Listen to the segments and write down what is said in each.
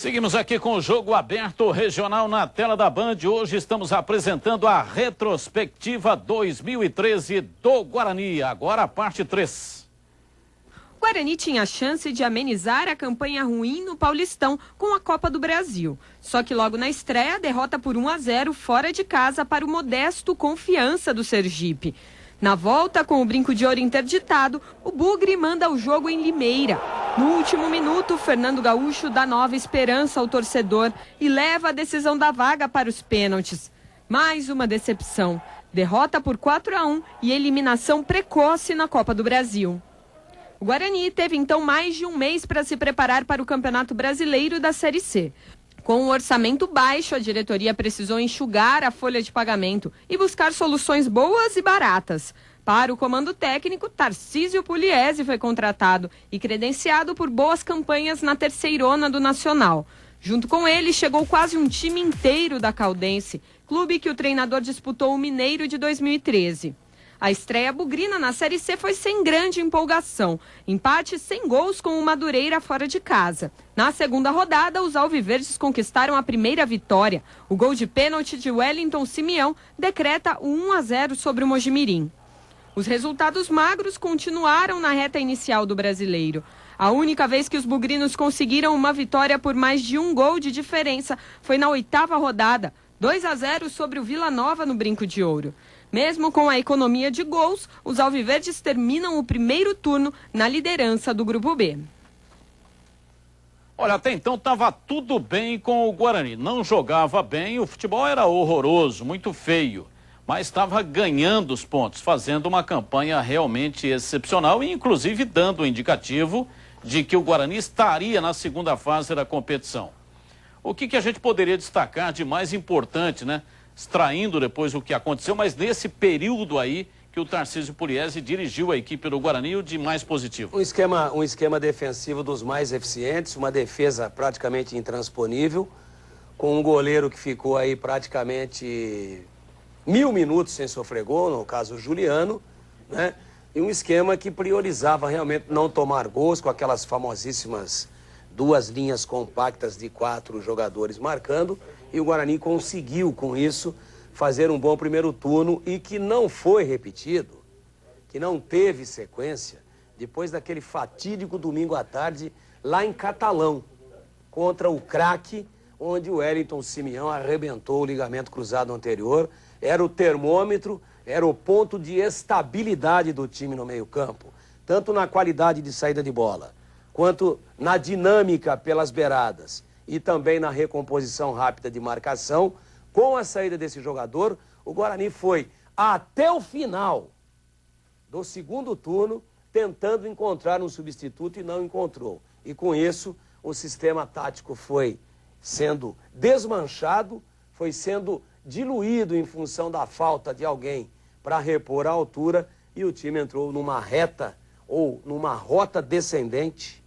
Seguimos aqui com o Jogo Aberto Regional na tela da Band. Hoje estamos apresentando a retrospectiva 2013 do Guarani. Agora a parte 3. O Guarani tinha a chance de amenizar a campanha ruim no Paulistão com a Copa do Brasil. Só que logo na estreia, derrota por 1-0 fora de casa para o modesto Confiança do Sergipe. Na volta, com o brinco de ouro interditado, o Bugre manda o jogo em Limeira. No último minuto, Fernando Gaúcho dá nova esperança ao torcedor e leva a decisão da vaga para os pênaltis. Mais uma decepção. Derrota por 4-1 e eliminação precoce na Copa do Brasil. O Guarani teve então mais de um mês para se preparar para o Campeonato Brasileiro da Série C. Com o orçamento baixo, a diretoria precisou enxugar a folha de pagamento e buscar soluções boas e baratas. Para o comando técnico, Tarcísio Pugliese foi contratado e credenciado por boas campanhas na terceirona do Nacional. Junto com ele, chegou quase um time inteiro da Caldense, clube que o treinador disputou o Mineiro de 2013. A estreia bugrina na Série C foi sem grande empolgação. Empate sem gols com o Madureira fora de casa. Na segunda rodada, os alviverdes conquistaram a primeira vitória. O gol de pênalti de Wellington Simeão decreta o 1-0 sobre o Mojimirim. Os resultados magros continuaram na reta inicial do Brasileiro. A única vez que os bugrinos conseguiram uma vitória por mais de um gol de diferença foi na 8ª rodada, 2-0 sobre o Vila Nova no Brinco de Ouro. Mesmo com a economia de gols, os alviverdes terminam o primeiro turno na liderança do Grupo B. Olha, até então estava tudo bem com o Guarani. Não jogava bem, o futebol era horroroso, muito feio. Mas estava ganhando os pontos, fazendo uma campanha realmente excepcional e inclusive dando um indicativo de que o Guarani estaria na segunda fase da competição. O que a gente poderia destacar de mais importante, né? Extraindo depois o que aconteceu, mas nesse período aí que o Tarcísio Pugliese dirigiu a equipe do Guarani, o de mais positivo. Um esquema defensivo dos mais eficientes, uma defesa praticamente intransponível, com um goleiro que ficou aí praticamente 1000 minutos sem sofrer gol, no caso o Juliano, né? E um esquema que priorizava realmente não tomar gols, com aquelas famosíssimas 2 linhas compactas de 4 jogadores marcando, e o Guarani conseguiu, com isso, fazer um bom primeiro turno e que não foi repetido, que não teve sequência, depois daquele fatídico domingo à tarde, lá em Catalão, contra o Craque, onde o Wellington Simeão arrebentou o ligamento cruzado anterior, era o termômetro, era o ponto de estabilidade do time no meio-campo, tanto na qualidade de saída de bola, quanto na dinâmica pelas beiradas e também na recomposição rápida de marcação. Com a saída desse jogador, o Guarani foi até o final do segundo turno tentando encontrar um substituto e não encontrou. E com isso, o sistema tático foi sendo desmanchado, foi sendo diluído em função da falta de alguém para repor a altura, e o time entrou numa reta ou numa rota descendente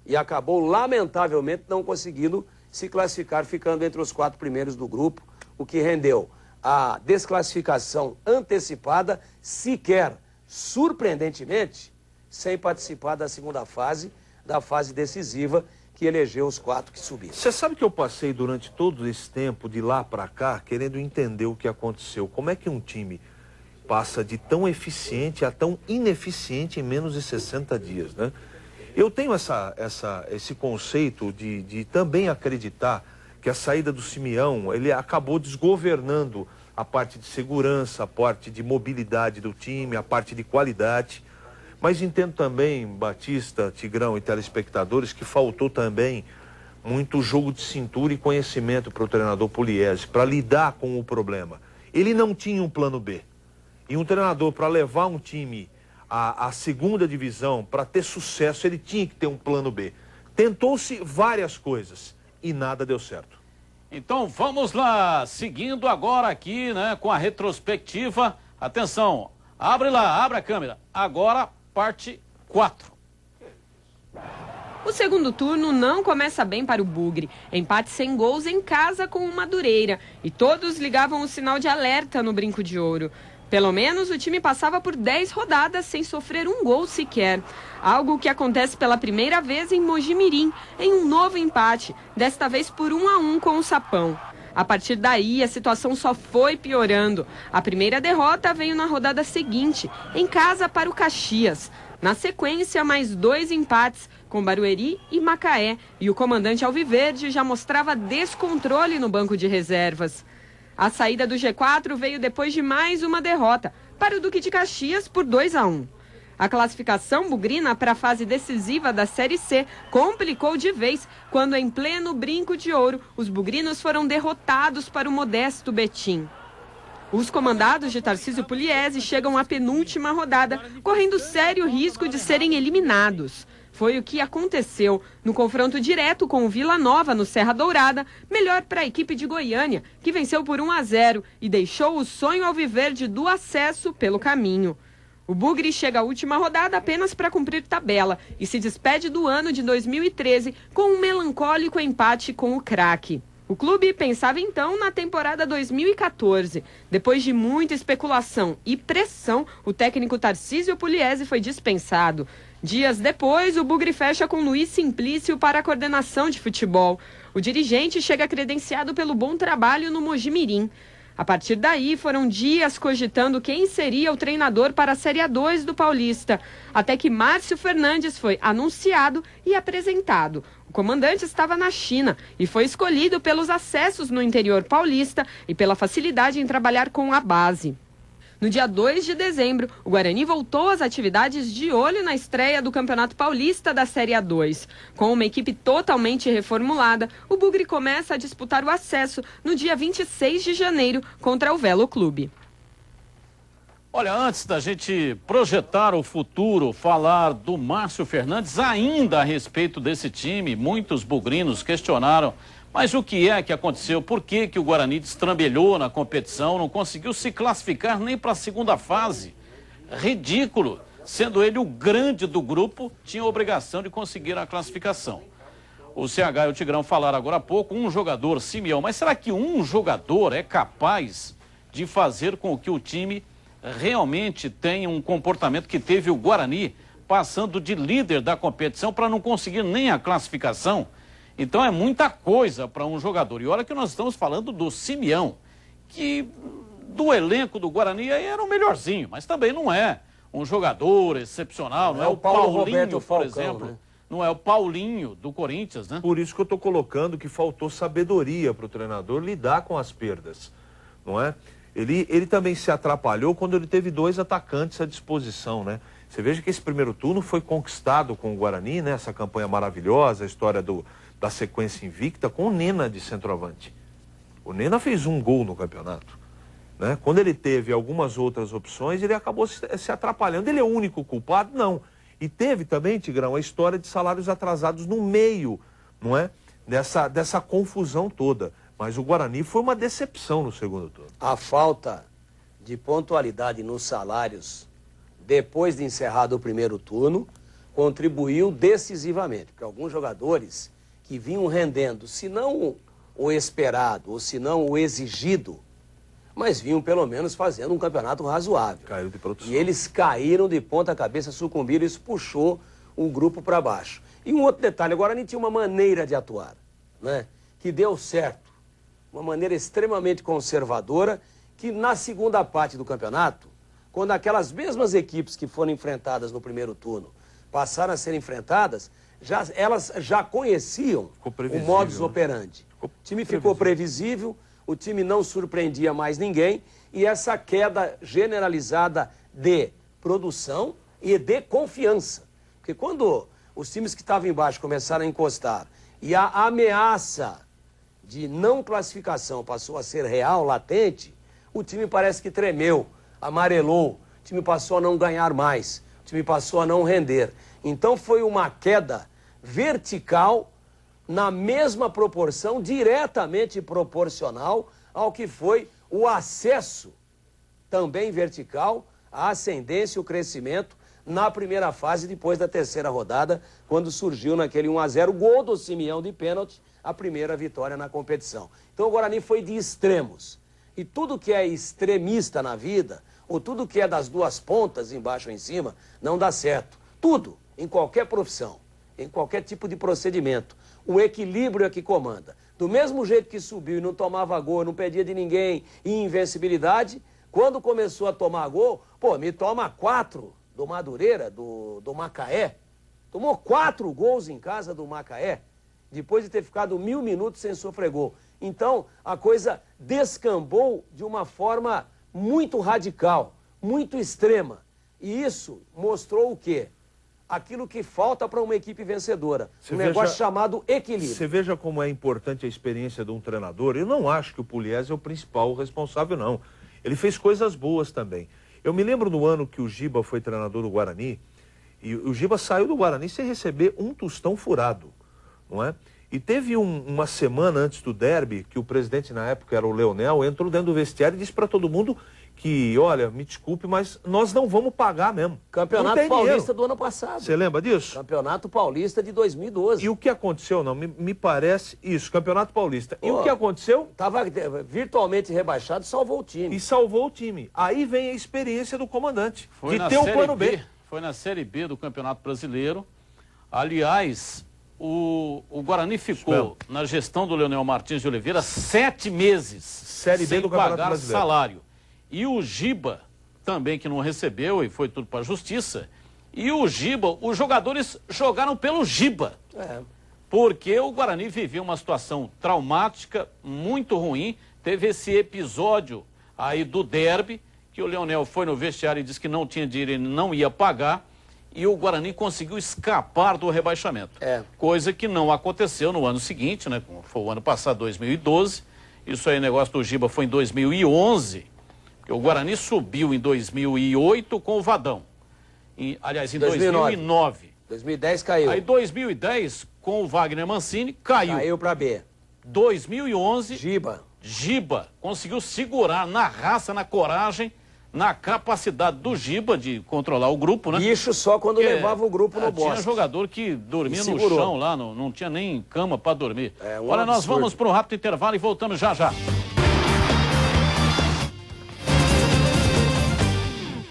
e acabou, lamentavelmente, não conseguindo se classificar, ficando entre os 4 primeiros do grupo, o que rendeu a desclassificação antecipada, sequer, surpreendentemente, sem participar da segunda fase, da fase decisiva, que elegeu os 4 que subiram. Você sabe que eu passei durante todo esse tempo, de lá para cá, querendo entender o que aconteceu. Como é que um time passa de tão eficiente a tão ineficiente em menos de 60 dias, né? Eu tenho esse conceito de também acreditar que a saída do Simeão, ele acabou desgovernando a parte de segurança, a parte de mobilidade do time, a parte de qualidade. Mas entendo também, Batista, Tigrão e telespectadores, que faltou também muito jogo de cintura e conhecimento para o treinador Pugliese, para lidar com o problema. Ele não tinha um plano B. E um treinador, para levar um time à segunda divisão, para ter sucesso, ele tinha que ter um plano B. Tentou-se várias coisas e nada deu certo. Então vamos lá, seguindo agora aqui, né, com a retrospectiva. Atenção, abre lá, abre a câmera. Agora, parte 4. O segundo turno não começa bem para o Bugre. Empate sem gols em casa com o Madureira. E todos ligavam o sinal de alerta no Brinco de Ouro. Pelo menos o time passava por 10 rodadas sem sofrer um gol sequer. Algo que acontece pela primeira vez em Mojimirim, em um novo empate, desta vez por 1-1 com o Sapão. A partir daí, a situação só foi piorando. A primeira derrota veio na rodada seguinte, em casa para o Caxias. Na sequência, mais 2 empates, com Barueri e Macaé. E o comandante Alviverde já mostrava descontrole no banco de reservas. A saída do G4 veio depois de mais uma derrota, para o Duque de Caxias por 2-1. A classificação bugrina para a fase decisiva da Série C complicou de vez quando, em pleno brinco de ouro, os bugrinos foram derrotados para o modesto Betim. Os comandados de Tarcísio Pugliese chegam à penúltima rodada, correndo sério risco de serem eliminados. Foi o que aconteceu no confronto direto com o Vila Nova no Serra Dourada, melhor para a equipe de Goiânia, que venceu por 1-0 e deixou o sonho alviverde do acesso pelo caminho. O Bugre chega à última rodada apenas para cumprir tabela e se despede do ano de 2013 com um melancólico empate com o Craque. O clube pensava então na temporada 2014. Depois de muita especulação e pressão, o técnico Tarcísio Pugliese foi dispensado. Dias depois, o Bugre fecha com Luiz Simplício para a coordenação de futebol. O dirigente chega credenciado pelo bom trabalho no Mojimirim. A partir daí, foram dias cogitando quem seria o treinador para a Série A2 do Paulista, até que Márcio Fernandes foi anunciado e apresentado. O comandante estava na China e foi escolhido pelos acessos no interior paulista e pela facilidade em trabalhar com a base. No dia 2 de dezembro, o Guarani voltou às atividades de olho na estreia do Campeonato Paulista da Série A2. Com uma equipe totalmente reformulada, o Bugre começa a disputar o acesso no dia 26 de janeiro contra o Velo Clube. Olha, antes da gente projetar o futuro, falar do Márcio Fernandes, ainda a respeito desse time, muitos bugrinos questionaram, mas o que é que aconteceu? Por que que o Guarani destrambelhou na competição, não conseguiu se classificar nem para a segunda fase? Ridículo, sendo ele o grande do grupo, tinha a obrigação de conseguir a classificação. O CH e o Tigrão falaram agora há pouco, um jogador, Simeão, mas será que um jogador é capaz de fazer com que o time realmente tenha um comportamento que teve o Guarani, passando de líder da competição para não conseguir nem a classificação? Então é muita coisa para um jogador. E olha que nós estamos falando do Simeão, que do elenco do Guarani era o melhorzinho, mas também não é um jogador excepcional, não é o Paulinho, por exemplo. Né? Não é o Paulinho do Corinthians, né? Por isso que eu estou colocando que faltou sabedoria para o treinador lidar com as perdas, não é? Ele também se atrapalhou quando ele teve 2 atacantes à disposição, né? Você veja que esse primeiro turno foi conquistado com o Guarani, né? Essa campanha maravilhosa, a história da sequência invicta com o Nena de centroavante. O Nena fez 1 gol no campeonato, né? Quando ele teve algumas outras opções, ele acabou se atrapalhando. Ele é o único culpado? Não. E teve também, Tigrão, a história de salários atrasados no meio, não é? Dessa confusão toda. Mas o Guarani foi uma decepção no segundo turno. A falta de pontualidade nos salários depois de encerrado o primeiro turno contribuiu decisivamente, porque alguns jogadores que vinham rendendo, se não o esperado ou se não o exigido, mas vinham pelo menos fazendo um campeonato razoável. Caiu de produção. E eles caíram de ponta cabeça, sucumbiram, isso puxou o grupo para baixo. E um outro detalhe, agora a gente tinha uma maneira de atuar, né, que deu certo. Uma maneira extremamente conservadora, que na segunda parte do campeonato, quando aquelas mesmas equipes que foram enfrentadas no primeiro turno passaram a ser enfrentadas, elas já conheciam o modus operandi. O time ficou previsível, o time não surpreendia mais ninguém e essa queda generalizada de produção e de confiança. Porque quando os times que estavam embaixo começaram a encostar e a ameaça de não classificação passou a ser real, latente, o time parece que tremeu, amarelou, o time passou a não ganhar mais, o time passou a não render. Então foi uma queda vertical na mesma proporção, diretamente proporcional ao que foi o acesso, também vertical, a ascendência e o crescimento na primeira fase, depois da terceira rodada, quando surgiu naquele 1-0, gol do Simeão de pênalti, a primeira vitória na competição. Então o Guarani foi de extremos. E tudo que é extremista na vida, ou tudo que é das duas pontas, embaixo ou em cima, não dá certo. Tudo, em qualquer profissão, em qualquer tipo de procedimento. O equilíbrio é que comanda. Do mesmo jeito que subiu e não tomava gol, não perdia de ninguém, e invencibilidade, quando começou a tomar gol, pô, me toma 4 do Madureira, do Macaé. Tomou 4 gols em casa do Macaé, depois de ter ficado 1000 minutos sem sofrer gol. Então, a coisa descambou de uma forma muito radical, muito extrema. E isso mostrou o quê? Aquilo que falta para uma equipe vencedora. Negócio chamado equilíbrio. Você veja como é importante a experiência de um treinador. Eu não acho que o Pugliese é o principal responsável, não. Ele fez coisas boas também. Eu me lembro do ano que o Giba foi treinador do Guarani, e o Giba saiu do Guarani sem receber um tostão furado, não é? E teve uma semana antes do derby, que o presidente na época era o Leonel, entrou dentro do vestiário e disse para todo mundo que, olha, me desculpe, mas nós não vamos pagar mesmo. Campeonato Paulista do ano passado. Você lembra disso? Campeonato Paulista de 2012. E o que aconteceu? Não, me parece isso, Campeonato Paulista. E o que aconteceu? Estava virtualmente rebaixado e salvou o time. E salvou o time. Aí vem a experiência do comandante, de ter o plano B. Foi na Série B do Campeonato Brasileiro. Aliás, o Guarani ficou na gestão do Leonel Martins de Oliveira 7 meses Série B do Campeonato pagar Brasileiro. salário. E o Giba também, que não recebeu, e foi tudo para a justiça. E o Giba, os jogadores jogaram pelo Giba. Porque o Guarani vivia uma situação traumática, muito ruim. Teve esse episódio aí do derby, que o Leonel foi no vestiário e disse que não tinha dinheiro e não ia pagar. E o Guarani conseguiu escapar do rebaixamento. Coisa que não aconteceu no ano seguinte, né? Como foi o ano passado, 2012. Isso aí, o negócio do Giba foi em 2011. O Guarani subiu em 2008 com o Vadão. Aliás, em 2009. 2010 caiu. Aí 2010, com o Wagner Mancini, caiu. Caiu para B. 2011, Giba conseguiu segurar na raça, na coragem, na capacidade do Giba de controlar o grupo, né? Bicho só quando levava o grupo no bosque. Tinha jogador que dormia no chão lá, não tinha nem cama para dormir. Olha, nós vamos para um rápido intervalo e voltamos já já.